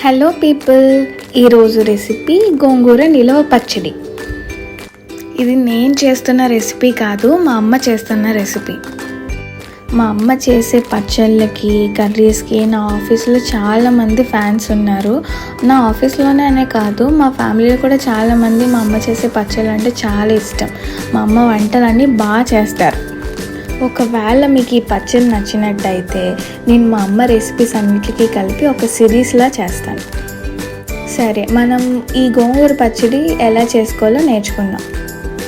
Hello people, ఈరోజు recipe గోంగూర నిలవ పచ్చడి. ఇది నేను చేస్తున్న రెసిపీ కాదు, మా అమ్మ చేస్తున్న రెసిపీ. మా అమ్మ చేసే పచ్చళ్ళకి, కర్రీస్కి నా ఆఫీస్లో చాలామంది ఫ్యాన్స్ ఉన్నారు. నా ఆఫీస్లోనే కాదు, మా ఫ్యామిలీలో కూడా చాలామంది మా అమ్మ చేసే పచ్చళ్ళు అంటే చాలా ఇష్టం. మా అమ్మ వంటలన్నీ బాగా చేస్తారు. ఒకవేళ మీకు ఈ పచ్చడి నచ్చినట్టయితే నేను మా అమ్మ రెసిపీస్ అన్నిటికీ కలిపి ఒక సిరీస్లా చేస్తాను. సరే, మనం ఈ గోంగూర పచ్చడి ఎలా చేసుకోవాలో నేర్చుకుందాం.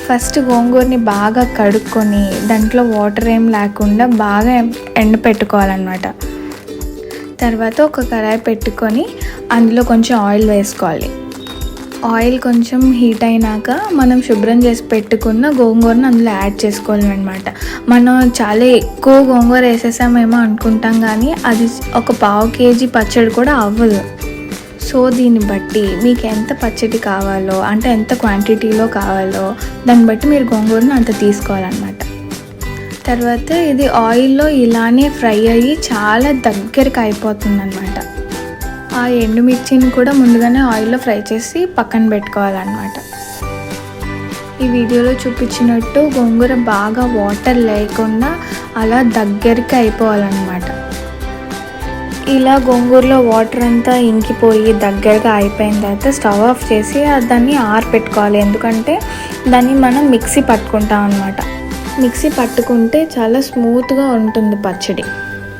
ఫస్ట్ గోంగూరని బాగా కడుక్కొని దాంట్లో వాటర్ ఏం లేకుండా బాగా ఎండపెట్టుకోవాలన్నమాట. తర్వాత ఒక కడాయి పెట్టుకొని అందులో కొంచెం ఆయిల్ వేసుకోవాలి. ఆయిల్ కొంచెం హీట్ అయినాక మనం శుభ్రం చేసి పెట్టుకున్న గోంగూరను అందులో యాడ్ చేసుకోవాలన్నమాట. మనం చాలా ఎక్కువ గోంగూర వేసేసామేమో అనుకుంటాం, కానీ అది ఒక 1/2 kg పచ్చడి కూడా అవ్వదు. సో దీన్ని బట్టి మీకు ఎంత పచ్చడి కావాలో, అంటే ఎంత క్వాంటిటీలో కావాలో దాన్ని బట్టి మీరు గోంగూరను అంత తీసుకోవాలన్నమాట. తర్వాత ఇది ఆయిల్లో ఇలానే ఫ్రై అయ్యి చాలా దగ్గరికి అయిపోతుందన్నమాట. ఆ ఎండుమిర్చిని కూడా ముందుగానే ఆయిల్లో ఫ్రై చేసి పక్కన పెట్టుకోవాలన్నమాట. ఈ వీడియోలో చూపించినట్టు గోంగూర బాగా వాటర్ లేకుండా అలా దగ్గరికి అయిపోవాలన్నమాట. ఇలా గోంగూరలో వాటర్ అంతా ఇంకిపోయి దగ్గరగా అయిపోయిన తర్వాత స్టవ్ ఆఫ్ చేసి దాన్ని ఆరబెట్టుకోవాలి. ఎందుకంటే దాన్ని మనం మిక్సీ పట్టుకుంటాం అన్నమాట. మిక్సీ పట్టుకుంటే చాలా స్మూత్గా ఉంటుంది పచ్చడి.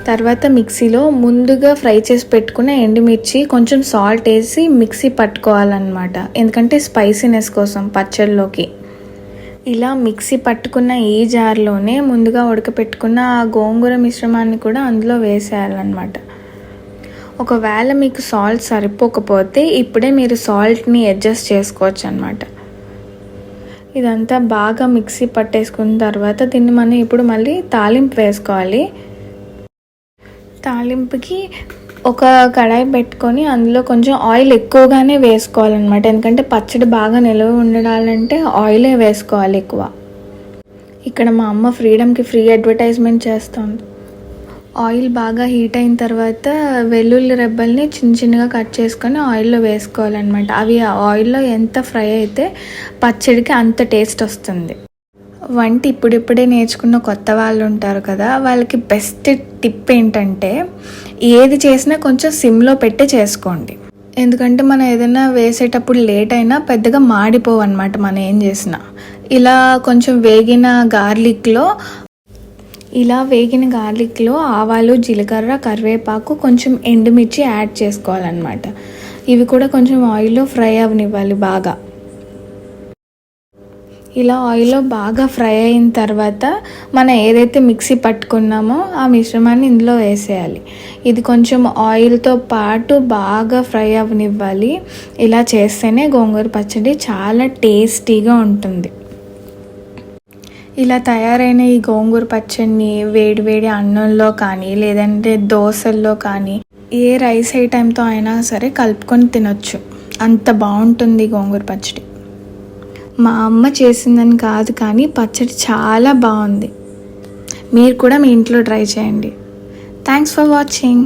తర్వాత మిక్సీలో ముందుగా ఫ్రై చేసి పెట్టుకున్న ఎండుమిర్చి కొంచెం సాల్ట్ వేసి మిక్సీ పట్టుకోవాలన్నమాట. ఎందుకంటే స్పైసీనెస్ కోసం పచ్చడిలోకి. ఇలా మిక్సీ పట్టుకున్న ఈ జార్లోనే ముందుగా ఉడకపెట్టుకున్న ఆ గోంగూర మిశ్రమాన్ని కూడా అందులో వేసేయాలన్నమాట. ఒకవేళ మీకు సాల్ట్ సరిపోకపోతే ఇప్పుడే మీరు సాల్ట్ని అడ్జస్ట్ చేసుకోవచ్చు అన్నమాట. ఇదంతా బాగా మిక్సీ పట్టేసుకున్న తర్వాత దీన్ని మనం ఇప్పుడు మళ్ళీ తాలింపు వేసుకోవాలి. తాలింపుకి ఒక కడాయి పెట్టుకొని అందులో కొంచెం ఆయిల్ ఎక్కువగానే వేసుకోవాలన్నమాట. ఎందుకంటే పచ్చడి బాగా నిల్వ ఉండడాలంటే ఆయిలే వేసుకోవాలి ఎక్కువ. ఇక్కడ మా అమ్మ ఫ్రీడమ్కి ఫ్రీ అడ్వర్టైజ్మెంట్ చేస్తుంది. ఆయిల్ బాగా హీట్ అయిన తర్వాత వెల్లుల్లి రెబ్బల్ని చిన్న చిన్నగా కట్ చేసుకొని ఆయిల్లో వేసుకోవాలన్నమాట. అవి ఆయిల్లో ఎంత ఫ్రై అయితే పచ్చడికి అంత టేస్ట్ వస్తుంది. వంట ఇప్పుడిప్పుడే నేర్చుకున్న కొత్త వాళ్ళు ఉంటారు కదా, వాళ్ళకి బెస్ట్ టిప్ ఏంటంటే ఏది చేసినా కొంచెం సిమ్లో పెట్టి చేసుకోండి. ఎందుకంటే మనం ఏదైనా వేసేటప్పుడు లేట్ అయినా పెద్దగా మాడిపోవు అన్నమాట మనం ఏం చేసినా. ఇలా కొంచెం వేగిన గార్లిక్లో ఆవాలు, జీలకర్ర, కరివేపాకు, కొంచెం ఎండుమిర్చి యాడ్ చేసుకోవాలన్నమాట. ఇవి కూడా కొంచెం ఆయిల్లో ఫ్రై అవనివ్వాలి బాగా. ఇలా ఆయిల్లో బాగా ఫ్రై అయిన తర్వాత మనం ఏదైతే మిక్సీ పట్టుకున్నామో ఆ మిశ్రమాన్ని ఇందులో వేసేయాలి. ఇది కొంచెం ఆయిల్తో పాటు బాగా ఫ్రై అవనివ్వాలి. ఇలా చేస్తేనే గోంగూర పచ్చడి చాలా టేస్టీగా ఉంటుంది. ఇలా తయారైన ఈ గోంగూర పచ్చడిని వేడివేడి అన్నంలో కానీ లేదంటే దోశల్లో కానీ ఏ రైస్ ఐటెంతో అయినా సరే కలుపుకొని తినొచ్చు. అంత బాగుంటుంది గోంగూర పచ్చడి. మా అమ్మ చేసిందని కాదు, కానీ పచ్చడి చాలా బాగుంది. మీరు కూడా మీ ఇంట్లో ట్రై చేయండి. Thanks for watching.